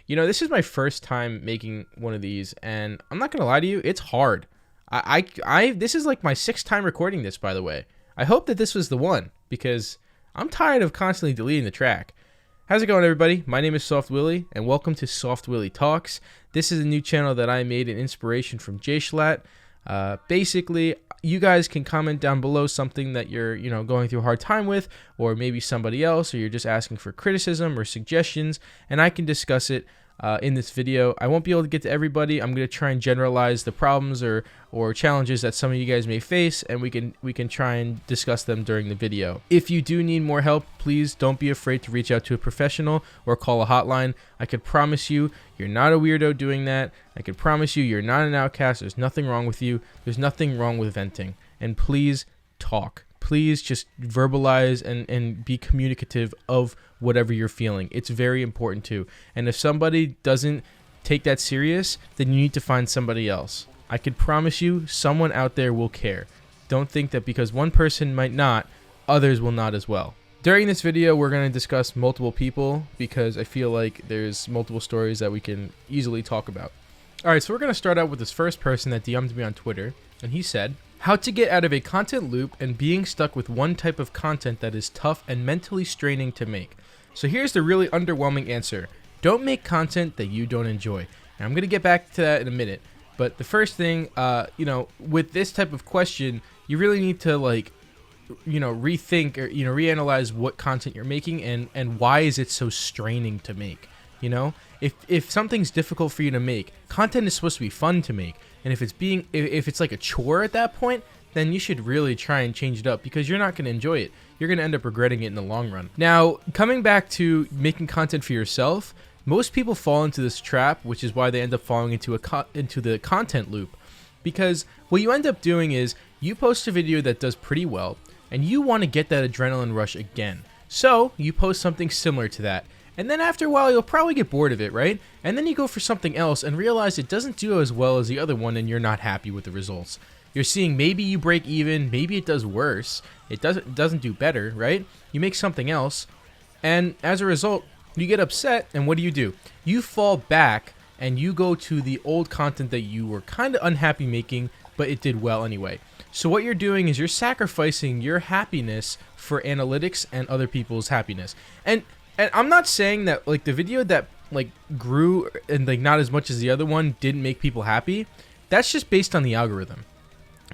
This is my first time making one of these, and I'm not gonna lie to you, it's hard. This is like my sixth time recording this, by the way. I hope that this was the one, because I'm tired of constantly deleting the track. How's it going, everybody? My name is Soft Willy, and welcome to SoftwillyTalks. This is a new channel that I made in inspiration from Jay Schlatt. Basically, you guys can comment down below something that you're, going through a hard time with, or maybe somebody else, or you're just asking for criticism or suggestions, and I can discuss it in this video. I won't be able to get to everybody. I'm going to try and generalize the problems or challenges that some of you guys may face, and we can try and discuss them during the video. If you do need more help, please don't be afraid to reach out to a professional or call a hotline. I could promise you, you're not a weirdo doing that. I could promise you, you're not an outcast. There's nothing wrong with you. There's nothing wrong with venting. And please talk. Please just verbalize and be communicative of whatever you're feeling. It's very important too. And if somebody doesn't take that serious, then you need to find somebody else. I could promise you someone out there will care. Don't think that because one person might not, others will not as well. During this video, we're going to discuss multiple people because I feel like there's multiple stories that we can easily talk about. Alright, so we're going to start out with this first person that DM'd me on Twitter, and he said, "How to get out of a content loop and being stuck with one type of content that is tough and mentally straining to make." So here's the really underwhelming answer. Don't make content that you don't enjoy. And I'm going to get back to that in a minute. But the first thing, with this type of question, you really need to rethink or, reanalyze what content you're making and why is it so straining to make. If something's difficult for you to make, content is supposed to be fun to make. And if it's like a chore at that point, then you should really try and change it up because you're not going to enjoy it. You're going to end up regretting it in the long run. Now, coming back to making content for yourself, most people fall into this trap, which is why they end up falling into the content loop. Because what you end up doing is you post a video that does pretty well, and you want to get that adrenaline rush again. So you post something similar to that. And then after a while, you'll probably get bored of it, right? And then you go for something else and realize it doesn't do as well as the other one and you're not happy with the results. You're seeing maybe you break even, maybe it does worse. It doesn't do better, right? You make something else, and as a result, you get upset, and what do? You fall back and you go to the old content that you were kind of unhappy making, but it did well anyway. So what you're doing is you're sacrificing your happiness for analytics and other people's happiness. And I'm not saying that the video that grew and not as much as the other one didn't make people happy. That's just based on the algorithm.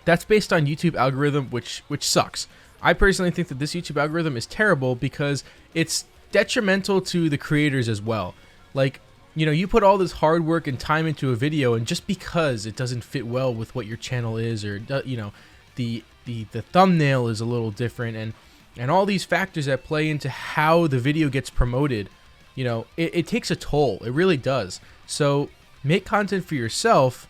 That's based on YouTube algorithm, which sucks. I personally think that this YouTube algorithm is terrible because it's detrimental to the creators as well. You put all this hard work and time into a video, and just because it doesn't fit well with what your channel is, or the thumbnail is a little different, and all these factors that play into how the video gets promoted, it takes a toll. It really does. So make content for yourself.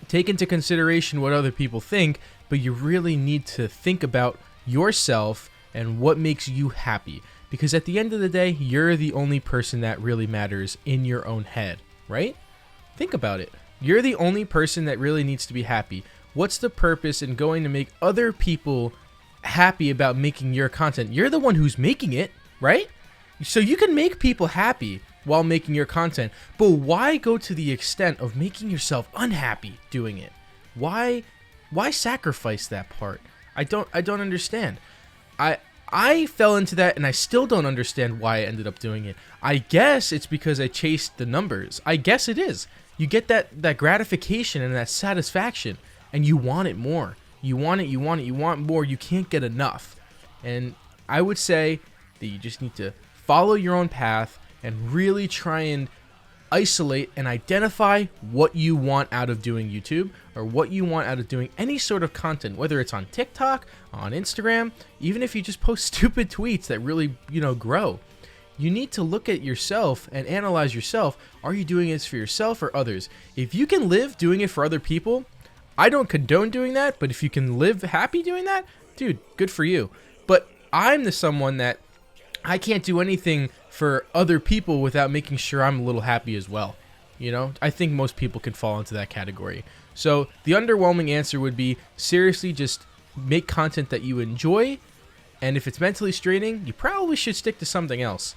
Take into consideration what other people think, but you really need to think about yourself and what makes you happy. Because at the end of the day, you're the only person that really matters in your own head, right? Think about it. You're the only person that really needs to be happy. What's the purpose in going to make other people happy about making your content? You're the one who's making it, right? So you can make people happy while making your content, but why go to the extent of making yourself unhappy doing it? Why sacrifice that part? I don't understand. I fell into that, and I still don't understand why I ended up doing it. I guess it's because I chased the numbers. I guess it is. You get that gratification and that satisfaction, and you want it more. You want it, you want it, you want more. You can't get enough. And I would say that you just need to follow your own path and really try and isolate and identify what you want out of doing YouTube, or what you want out of doing any sort of content, whether it's on TikTok, on Instagram, even if you just post stupid tweets that really, grow. You need to look at yourself and analyze yourself. Are you doing this for yourself or others? If you can live doing it for other people, I don't condone doing that, but if you can live happy doing that, dude, good for you. But I'm someone that I can't do anything for other people without making sure I'm a little happy as well. I think most people can fall into that category. So the underwhelming answer would be, seriously, just make content that you enjoy. And if it's mentally straining, you probably should stick to something else.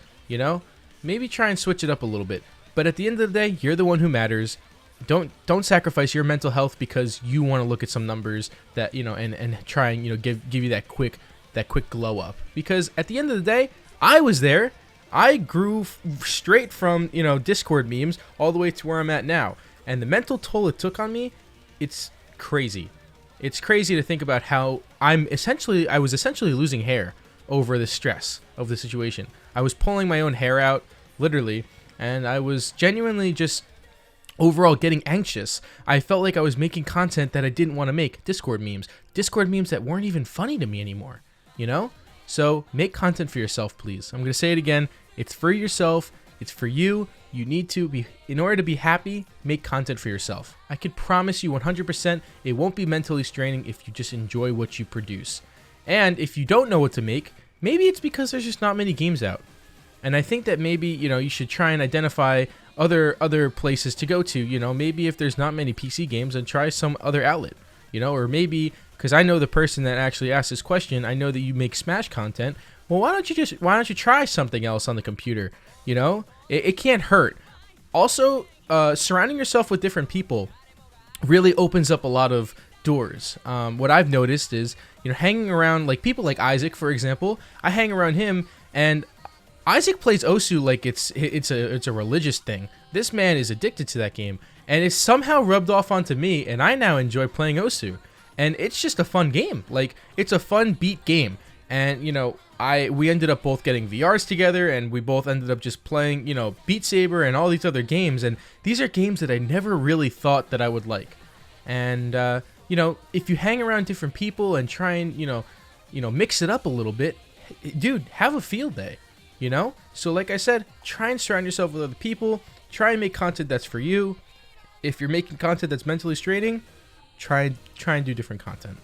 Maybe try and switch it up a little bit. But at the end of the day, you're the one who matters. Don't sacrifice your mental health because you want to look at some numbers that, and try and, give you that quick glow up. Because at the end of the day, I was there. I grew straight from, Discord memes all the way to where I'm at now. And the mental toll it took on me, it's crazy. It's crazy to think about how I was essentially losing hair over the stress of the situation. I was pulling my own hair out, literally, and I was genuinely just overall getting anxious. I felt like I was making content that I didn't want to make. Discord memes that weren't even funny to me anymore, So make content for yourself, please. I'm going to say it again. It's for yourself. It's for you. You need to be, in order to be happy, make content for yourself. I could promise you 100% it won't be mentally straining if you just enjoy what you produce. And if you don't know what to make, maybe it's because there's just not many games out. And I think that maybe, you should try and identify other places to go to. Maybe if there's not many PC games, then try some other outlet. Or maybe, because I know the person that actually asked this question, I know that you make Smash content. Well, why don't you try something else on the computer? It can't hurt. Also, surrounding yourself with different people really opens up a lot of doors. What I've noticed is, hanging around like people like Isaac, for example. I hang around him, and Isaac plays Osu like it's a religious thing. This man is addicted to that game, and it's somehow rubbed off onto me, and I now enjoy playing Osu. And it's just a fun game. Like, it's a fun beat game. And, we ended up both getting VRs together, and we both ended up just playing, Beat Saber and all these other games. And these are games that I never really thought that I would like. And, if you hang around different people and try and, mix it up a little bit, dude, have a field day. So like I said, try and surround yourself with other people. Try and make content that's for you. If you're making content that's mentally straining, try and do different content.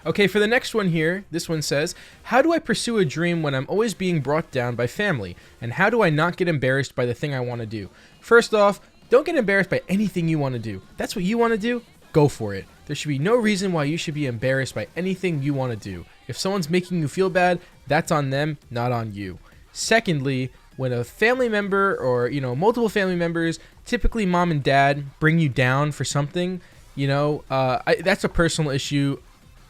Okay, for the next one here, this one says, how do I pursue a dream when I'm always being brought down by family? And how do I not get embarrassed by the thing I want to do? First off, don't get embarrassed by anything you want to do. That's what you want to do, go for it. There should be no reason why you should be embarrassed by anything you want to do. If someone's making you feel bad, that's on them, not on you. Secondly, when a family member or, multiple family members, typically mom and dad, bring you down for something, that's a personal issue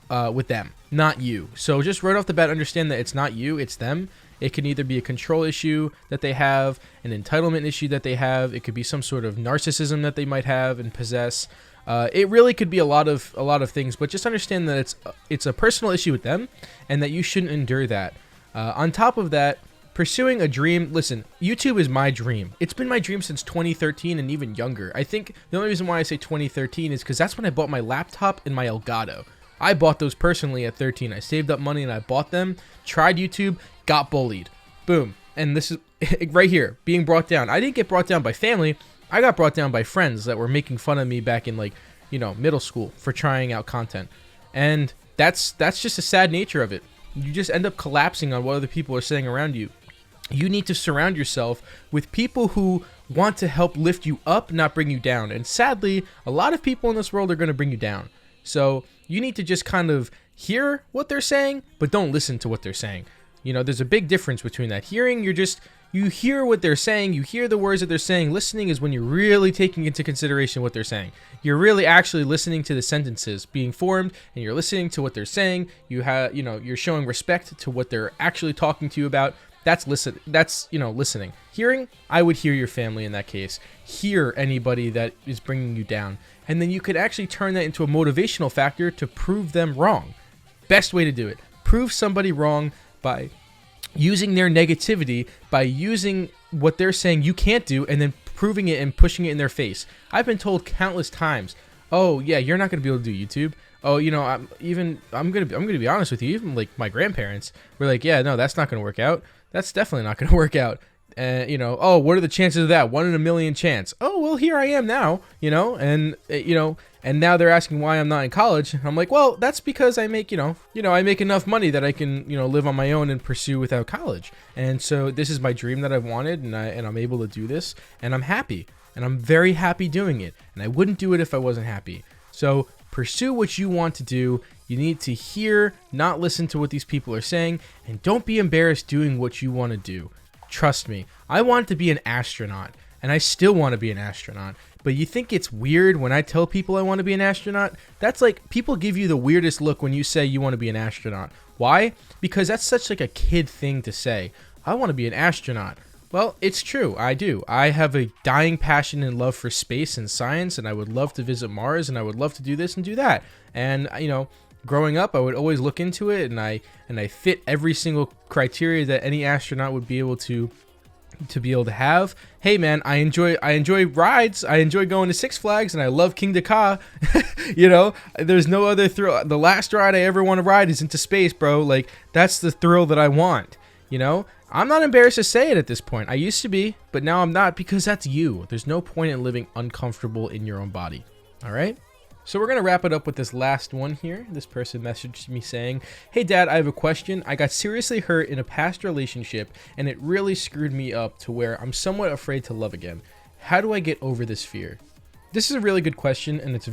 with them, not you. So just right off the bat, understand that it's not you, it's them. It can either be a control issue that they have, an entitlement issue that they have. It could be some sort of narcissism that they might have and possess. It really could be a lot of things, but just understand that it's a personal issue with them and that you shouldn't endure that. On top of that, pursuing a dream, listen, YouTube is my dream. It's been my dream since 2013 and even younger. I think the only reason why I say 2013 is because that's when I bought my laptop and my Elgato. I bought those personally at 13. I saved up money and I bought them, tried YouTube, got bullied. Boom. And this is right here, being brought down. I didn't get brought down by family. I got brought down by friends that were making fun of me back in middle school for trying out content. And that's just a sad nature of it. You just end up collapsing on what other people are saying around you. You need to surround yourself with people who want to help lift you up, not bring you down. And sadly, a lot of people in this world are going to bring you down. So you need to just kind of hear what they're saying, but don't listen to what they're saying. There's a big difference between that. Hearing, you hear what they're saying, you hear the words that they're saying. Listening is when you're really taking into consideration what they're saying. You're really actually listening to the sentences being formed, and you're listening to what they're saying. You're showing respect to what they're actually talking to you about. That's listening. Hearing, I would hear your family in that case. Hear anybody that is bringing you down. And then you could actually turn that into a motivational factor to prove them wrong. Best way to do it. Prove somebody wrong by using their negativity, by using what they're saying you can't do, and then proving it and pushing it in their face. I've been told countless times, oh yeah, you're not going to be able to do YouTube. Oh, I'm gonna be honest with you. Even like my grandparents were like, yeah, no, that's not going to work out. That's definitely not going to work out. Oh, what are the chances of that? 1 in a million chance. Oh, well, here I am now, and now they're asking why I'm not in college. I'm like, well, that's because I make, I make enough money that I can, live on my own and pursue without college. And so this is my dream that I've wanted, and I'm able to do this, and I'm happy, and I'm very happy doing it. And I wouldn't do it if I wasn't happy. So pursue what you want to do. You need to hear, not listen to what these people are saying, and don't be embarrassed doing what you want to do. Trust me, I wanted to be an astronaut, and I still want to be an astronaut. But you think it's weird when I tell people I want to be an astronaut? That's like, people give you the weirdest look when you say you want to be an astronaut. Why? Because that's such like a kid thing to say. I want to be an astronaut. Well, it's true. I do. I have a dying passion and love for space and science, and I would love to visit Mars, and I would love to do this and do that. And, you know, growing up, I would always look into it, and I fit every single criteria that any astronaut would be able to have. Hey man, I enjoy rides. I enjoy going to Six Flags, and I love King Ka. You know, there's no other thrill. The last ride I ever want to ride is into space, bro. Like, that's the thrill that I want. You know, I'm not embarrassed to say it at this point. I used to be, but now I'm not, because that's you. There's no point in living uncomfortable in your own body. All right? So we're going to wrap it up with this last one here. This person messaged me saying, "Hey dad, I have a question. I got seriously hurt in a past relationship, and it really screwed me up to where I'm somewhat afraid to love again. How do I get over this fear?" This is a really good question, and it's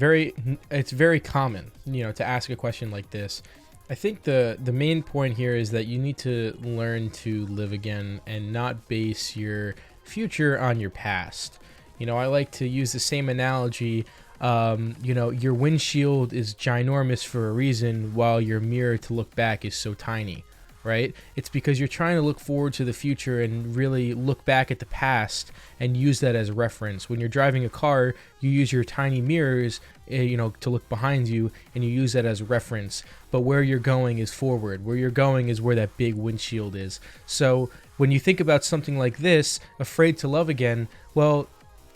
very common, you know, to ask a question like this. I think the main point here is that you need to learn to live again and not base your future on your past. You know, I like to use the same analogy. You know, your windshield is ginormous for a reason, while your mirror to look back is so tiny, right? It's because you're trying to look forward to the future and really look back at the past and use that as reference. When you're driving a car, you use your tiny mirrors, you know, to look behind you, and you use that as reference. But where you're going is forward. Where you're going is where that big windshield is. So when you think about something like this, afraid to love again, well,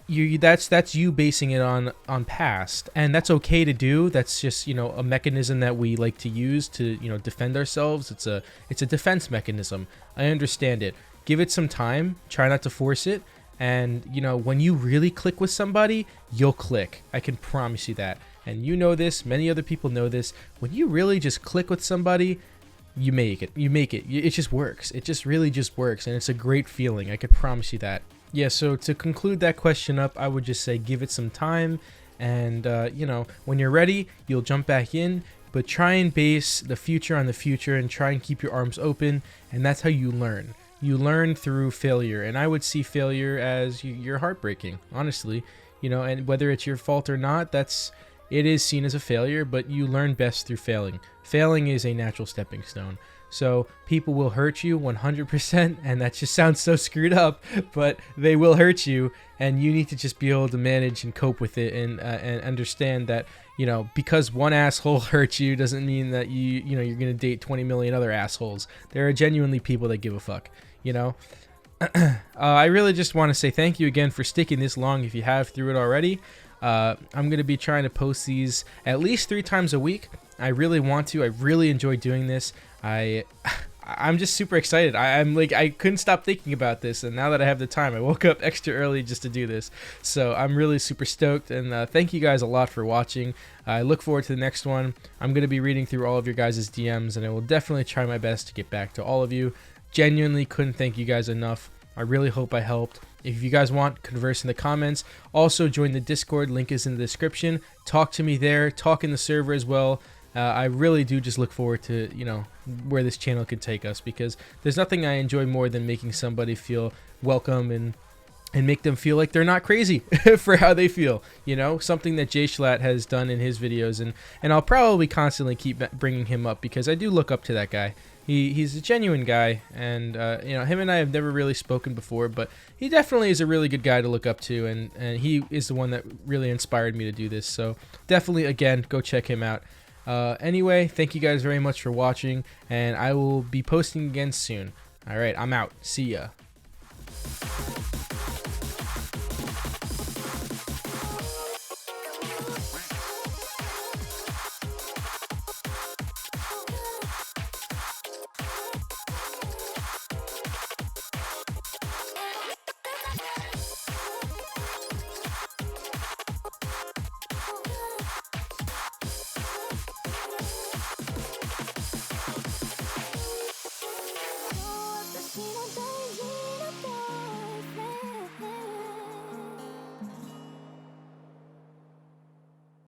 that's you basing it on past, and that's okay to do. That's just, you know, a mechanism that we like to use to, you know, defend ourselves. It's a defense mechanism. I understand it. Give it some time. Try not to force it. And, you know, when you really click with somebody, you'll click. I can promise you that. And you know this. Many other people know this. When you really just click with somebody, you make it. It just works. It just really just works, and it's a great feeling. I can promise you that. Yeah, so to conclude that question up, I would just say give it some time, and you know, when you're ready, you'll jump back in, but try and base the future on the future and try and keep your arms open, and that's how you learn. You learn through failure, and I would see failure as you're heartbreaking, honestly. You know, and whether it's your fault or not, it is seen as a failure, but you learn best through failing. Failing is a natural stepping stone. So people will hurt you 100%, and that just sounds so screwed up, but they will hurt you, and you need to just be able to manage and cope with it, and understand that, you know, because one asshole hurt you doesn't mean that you know, you're going to date 20 million other assholes. There are genuinely people that give a fuck, you know. I really just want to say thank you again for sticking this long if you have through it already. I'm going to be trying to post these at least 3 times a week. I really want to. I really enjoy doing this. I'm just super excited. I'm like, I couldn't stop thinking about this, and now that I have the time, I woke up extra early just to do this. So I'm really super stoked, and thank you guys a lot for watching. I look forward to the next one. I'm going to be reading through all of your guys' DMs, and I will definitely try my best to get back to all of you. Genuinely couldn't thank you guys enough. I really hope I helped. If you guys want, converse in the comments. Also, join the Discord. Link is in the description. Talk to me there. Talk in the server as well. I really do just look forward to, you know, where this channel could take us, because there's nothing I enjoy more than making somebody feel welcome and make them feel like they're not crazy for how they feel, you know, something that Jay Schlatt has done in his videos, and I'll probably constantly keep bringing him up because I do look up to that guy. He's a genuine guy, and you know, him and I have never really spoken before, but he definitely is a really good guy to look up to, and he is the one that really inspired me to do this. So definitely, again, go check him out. Anyway, thank you guys very much for watching, and I will be posting again soon. All right, I'm out. See ya.